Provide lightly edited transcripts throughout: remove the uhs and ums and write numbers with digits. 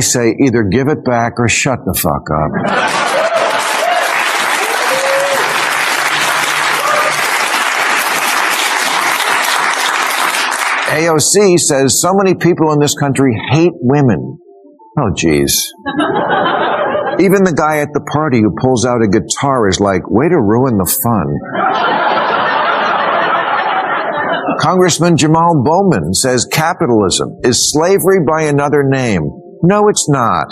say either give it back or shut the fuck up. AOC says so many people in this country hate women. Oh, geez. Even the guy at the party who pulls out a guitar is like, way to ruin the fun. Congressman Jamal Bowman says capitalism is slavery by another name. No, it's not.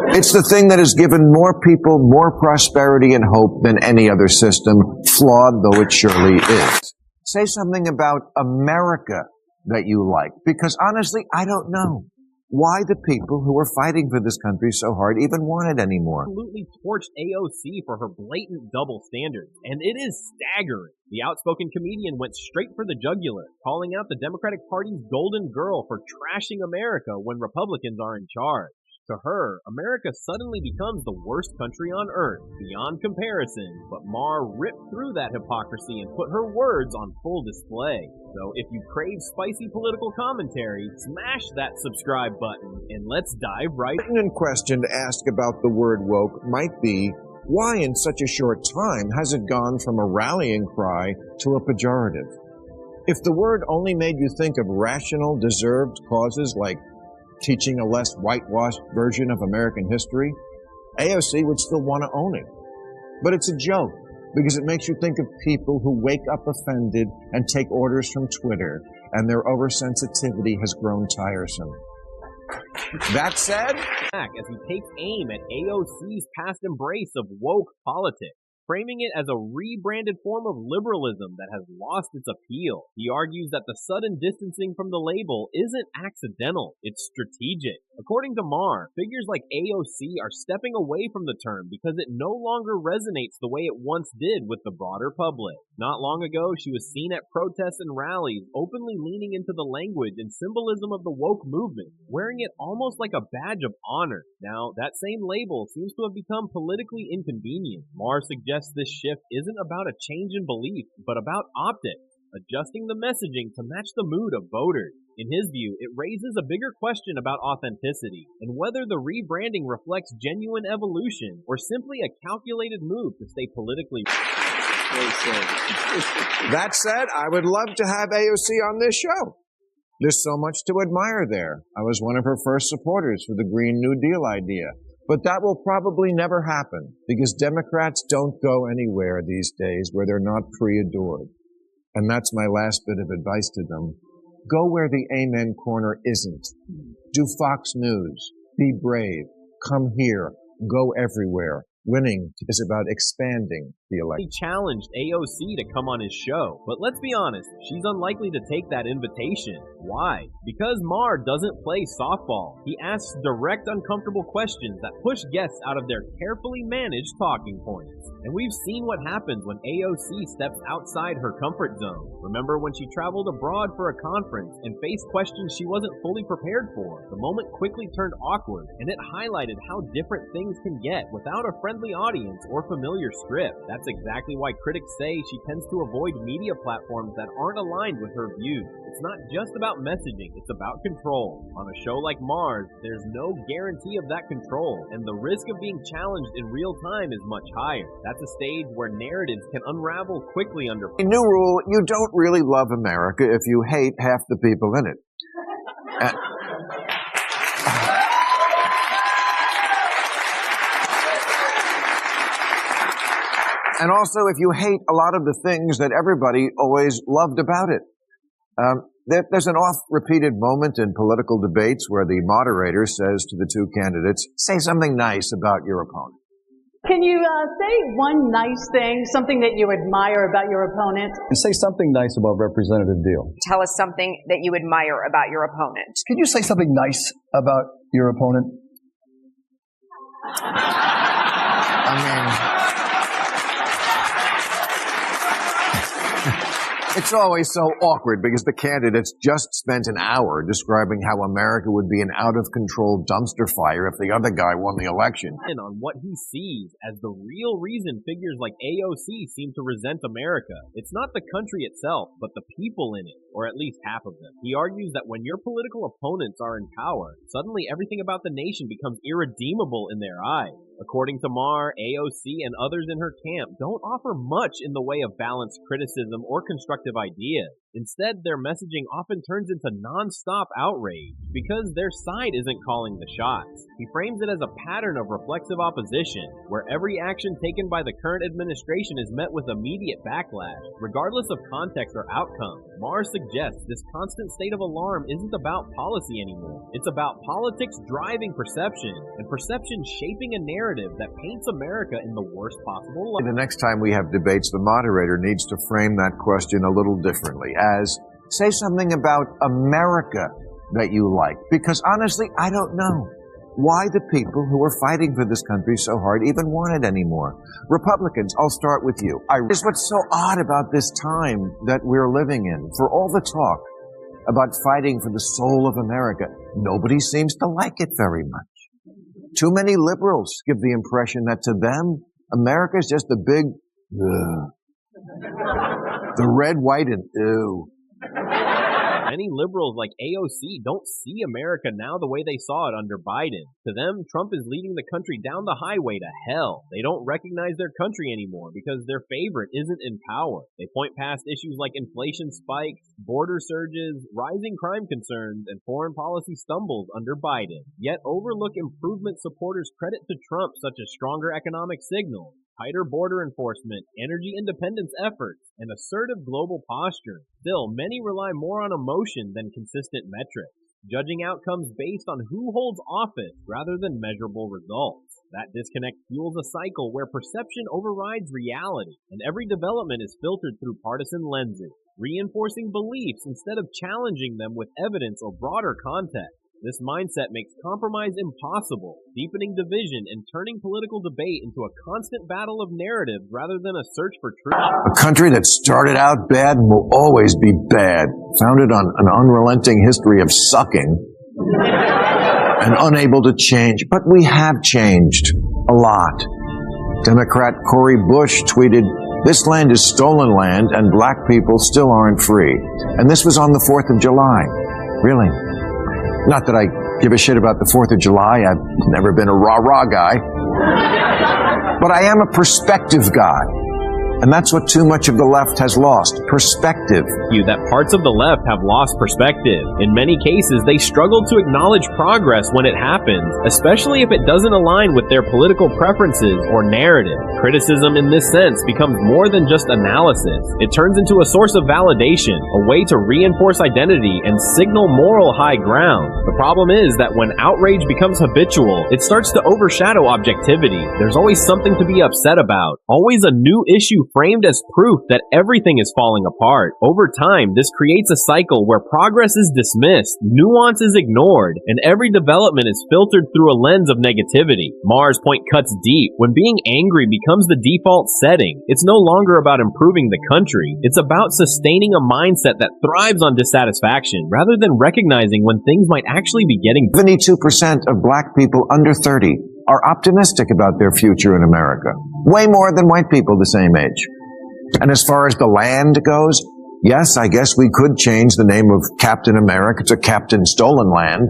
It's the thing that has given more people more prosperity and hope than any other system, flawed though it surely is. Say something about America that you like, because honestly, I don't know why the people who are fighting for this country so hard even want it anymore. Absolutely torched AOC for her blatant double standards, and it is staggering. The outspoken comedian went straight for the jugular, calling out the Democratic Party's golden girl for trashing America when Republicans are in charge. To her, America suddenly becomes the worst country on earth, beyond comparison, but Maher ripped through that hypocrisy and put her words on full display. So if you crave spicy political commentary, smash that subscribe button, and let's dive right in. The question to ask about the word woke might be, why in such a short time has it gone from a rallying cry to a pejorative? If the word only made you think of rational, deserved causes like teaching a less whitewashed version of American history, AOC would still want to own it. But it's a joke, because it makes you think of people who wake up offended and take orders from Twitter, and their oversensitivity has grown tiresome. That said, as he takes aim at AOC's past embrace of woke politics, framing it as a rebranded form of liberalism that has lost its appeal. He argues that the sudden distancing from the label isn't accidental, it's strategic. According to Maher, figures like AOC are stepping away from the term because it no longer resonates the way it once did with the broader public. Not long ago, she was seen at protests and rallies openly leaning into the language and symbolism of the woke movement, wearing it almost like a badge of honor. Now, that same label seems to have become politically inconvenient. Maher suggests this shift isn't about a change in belief, but about optics, adjusting the messaging to match the mood of voters. In his view, it raises a bigger question about authenticity, and whether the rebranding reflects genuine evolution or simply a calculated move to stay politically. That said, I would love to have AOC on this show. There's so much to admire there. I was one of her first supporters for the Green New Deal idea. But that will probably never happen, because Democrats don't go anywhere these days where they're not pre-adored. And that's my last bit of advice to them. Go where the amen corner isn't. Do Fox News. Be brave. Come here. Go everywhere. Winning is about expanding the election. He challenged AOC to come on his show, but let's be honest, she's unlikely to take that invitation. Why? Because Maher doesn't play softball. He asks direct, uncomfortable questions that push guests out of their carefully managed talking points. And we've seen what happens when AOC steps outside her comfort zone. Remember when she traveled abroad for a conference and faced questions she wasn't fully prepared for? The moment quickly turned awkward, and it highlighted how different things can get without a friendly audience or familiar script. That's exactly why critics say she tends to avoid media platforms that aren't aligned with her views. It's not just about messaging, it's about control. On a show like Maher's, there's no guarantee of that control, and the risk of being challenged in real time is much higher. That's a stage where narratives can unravel quickly under. A new rule, you don't really love America if you hate half the people in it. And also, if you hate a lot of the things that everybody always loved about it. There's an oft-repeated moment in political debates where the moderator says to the two candidates, say something nice about your opponent. Can you say one nice thing, something that you admire about your opponent? And say something nice about Representative Deal. Tell us something that you admire about your opponent. Can you say something nice about your opponent? It's always so awkward because the candidates just spent an hour describing how America would be an out-of-control dumpster fire if the other guy won the election. And on what he sees as the real reason figures like AOC seem to resent America. It's not the country itself, but the people in it, or at least half of them. He argues that when your political opponents are in power, suddenly everything about the nation becomes irredeemable in their eyes. According to Maher, AOC, and others in her camp don't offer much in the way of balanced criticism or constructive ideas. Instead, their messaging often turns into non-stop outrage because their side isn't calling the shots. He frames it as a pattern of reflexive opposition, where every action taken by the current administration is met with immediate backlash, regardless of context or outcome. Maher suggests this constant state of alarm isn't about policy anymore. It's about politics driving perception, and perception shaping a narrative that paints America in the worst possible light. The next time we have debates, the moderator needs to frame that question a little differently, as say something about America that you like. Because honestly, I don't know why the people who are fighting for this country so hard even want it anymore. Republicans, I'll start with you. It's what's so odd about this time that we're living in. For all the talk about fighting for the soul of America, nobody seems to like it very much. Too many liberals give the impression that to them, America is just a big, ugh. The red, white, and ew. Many liberals like AOC don't see America now the way they saw it under Biden. To them, Trump is leading the country down the highway to hell. They don't recognize their country anymore because their favorite isn't in power. They point past issues like inflation spikes, border surges, rising crime concerns, and foreign policy stumbles under Biden. Yet overlook improvement supporters credit to Trump such as stronger economic signals, tighter border enforcement, energy independence efforts, and assertive global posture. Still, many rely more on emotion than consistent metrics, judging outcomes based on who holds office rather than measurable results. That disconnect fuels a cycle where perception overrides reality, and every development is filtered through partisan lenses, reinforcing beliefs instead of challenging them with evidence or broader context. This mindset makes compromise impossible, deepening division and turning political debate into a constant battle of narratives rather than a search for truth. A country that started out bad and will always be bad, founded on an unrelenting history of sucking and unable to change. But we have changed a lot. Democrat Cori Bush tweeted, "This land is stolen land and black people still aren't free." And this was on the 4th of July. Really? Not that I give a shit about the 4th of July. I've never been a rah-rah guy. But I am a perspective guy. And that's what too much of the left has lost. Perspective. That parts of the left have lost perspective. In many cases, they struggle to acknowledge progress when it happens, especially if it doesn't align with their political preferences or narrative. Criticism in this sense becomes more than just analysis. It turns into a source of validation, a way to reinforce identity and signal moral high ground. The problem is that when outrage becomes habitual, it starts to overshadow objectivity. There's always something to be upset about, always a new issue framed as proof that everything is falling apart. Over time, this creates a cycle where progress is dismissed, nuance is ignored, and every development is filtered through a lens of negativity. Maher's point cuts deep. When being angry becomes the default setting, it's no longer about improving the country. It's about sustaining a mindset that thrives on dissatisfaction, rather than recognizing when things might actually be getting better. 72% of black people under 30 are optimistic about their future in America. Way more than white people the same age. And as far as the land goes, yes, I guess we could change the name of Captain America to Captain Stolen Land.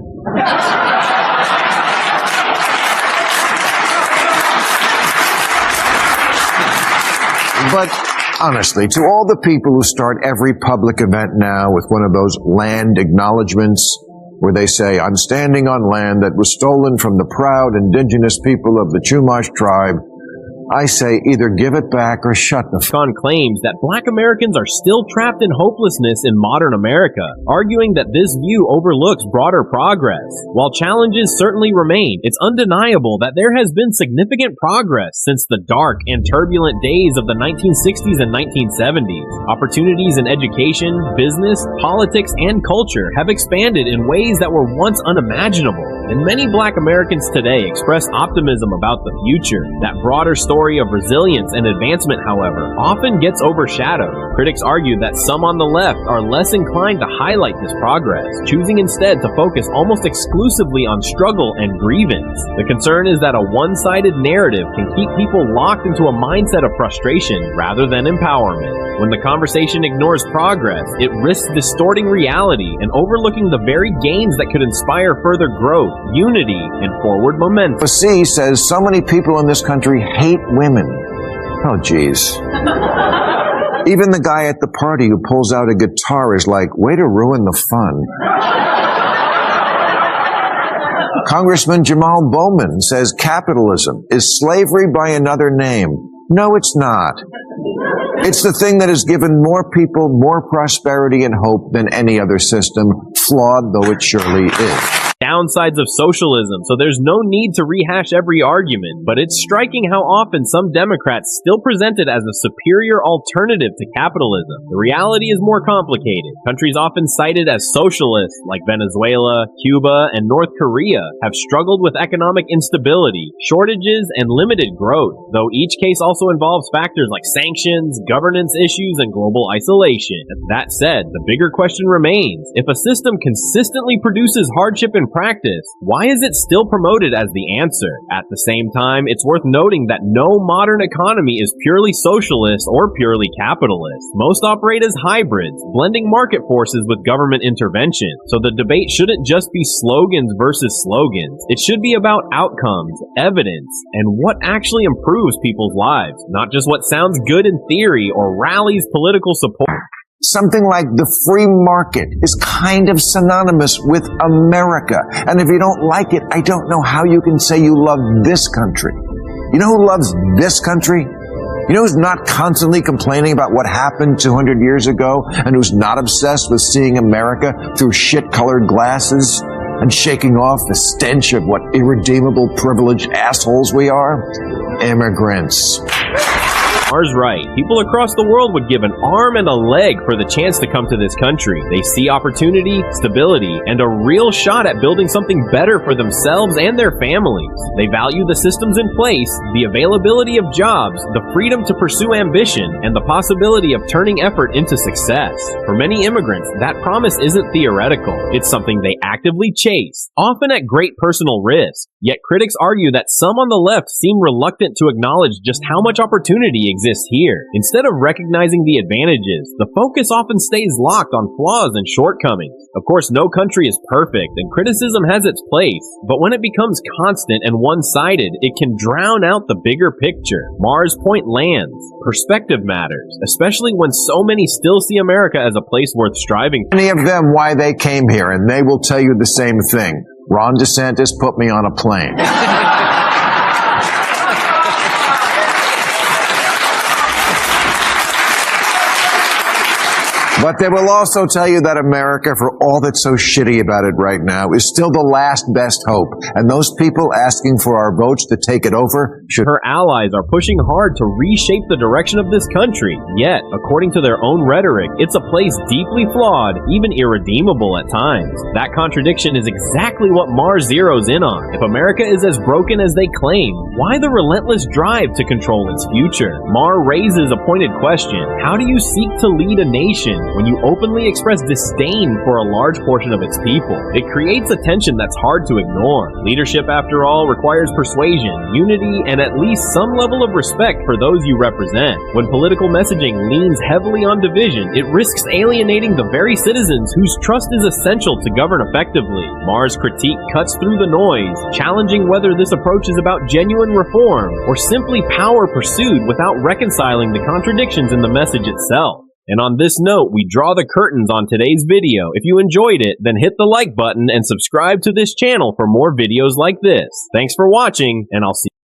But honestly, to all the people who start every public event now with one of those land acknowledgments, where they say, "I'm standing on land that was stolen from the proud indigenous people of the Chumash tribe," I say either give it back or shut the f***. Khan claims that black Americans are still trapped in hopelessness in modern America, arguing that this view overlooks broader progress. While challenges certainly remain, it's undeniable that there has been significant progress since the dark and turbulent days of the 1960s and 1970s. Opportunities in education, business, politics, and culture have expanded in ways that were once unimaginable. And many black Americans today express optimism about the future. That broader story of resilience and advancement, however, often gets overshadowed. Critics argue that some on the left are less inclined to highlight this progress, choosing instead to focus almost exclusively on struggle and grievance. The concern is that a one-sided narrative can keep people locked into a mindset of frustration rather than empowerment. When the conversation ignores progress, it risks distorting reality and overlooking the very gains that could inspire further growth, unity, and forward momentum. AOC says so many people in this country hate women. Oh, geez. Even the guy at the party who pulls out a guitar is like, way to ruin the fun. Congressman Jamal Bowman says capitalism is slavery by another name. No, it's not. It's the thing that has given more people more prosperity and hope than any other system, flawed though it surely is. Downsides of socialism, so there's no need to rehash every argument, but it's striking how often some Democrats still present it as a superior alternative to capitalism. The reality is more complicated. Countries often cited as socialist, like Venezuela, Cuba, and North Korea, have struggled with economic instability, shortages, and limited growth, though each case also involves factors like sanctions, governance issues, and global isolation. That said, the bigger question remains, if a system consistently produces hardship and practice, why is it still promoted as the answer? At the same time, it's worth noting that no modern economy is purely socialist or purely capitalist. Most operate as hybrids, blending market forces with government intervention. So the debate shouldn't just be slogans versus slogans. It should be about outcomes, evidence, and what actually improves people's lives, not just what sounds good in theory or rallies political support. Something like the free market is kind of synonymous with America. And if you don't like it, I don't know how you can say you love this country. You know who loves this country? You know who's not constantly complaining about what happened 200 years ago and who's not obsessed with seeing America through shit-colored glasses and shaking off the stench of what irredeemable privileged assholes we are? Immigrants. Maher's right. People across the world would give an arm and a leg for the chance to come to this country. They see opportunity, stability, and a real shot at building something better for themselves and their families. They value the systems in place, the availability of jobs, the freedom to pursue ambition, and the possibility of turning effort into success. For many immigrants, that promise isn't theoretical. It's something they actively chase, often at great personal risk. Yet critics argue that some on the left seem reluctant to acknowledge just how much opportunity exists here. Instead of recognizing the advantages, the focus often stays locked on flaws and shortcomings. Of course, no country is perfect, and criticism has its place, but when it becomes constant and one-sided, it can drown out the bigger picture. Maher's point lands. Perspective matters, especially when so many still see America as a place worth striving for. Many of them why they came here, and they will tell you the same thing. Ron DeSantis put me on a plane. But they will also tell you that America, for all that's so shitty about it right now, is still the last best hope. And those people asking for our votes to take it over should... Her allies are pushing hard to reshape the direction of this country. Yet, according to their own rhetoric, it's a place deeply flawed, even irredeemable at times. That contradiction is exactly what Maher zeroes in on. If America is as broken as they claim, why the relentless drive to control its future? Maher raises a pointed question. How do you seek to lead a nation when you openly express disdain for a large portion of its people? It creates a tension that's hard to ignore. Leadership, after all, requires persuasion, unity, and at least some level of respect for those you represent. When political messaging leans heavily on division, it risks alienating the very citizens whose trust is essential to govern effectively. Maher's critique cuts through the noise, challenging whether this approach is about genuine reform or simply power pursued without reconciling the contradictions in the message itself. And on this note, we draw the curtains on today's video. If you enjoyed it, then hit the like button and subscribe to this channel for more videos like this. Thanks for watching, and I'll see you.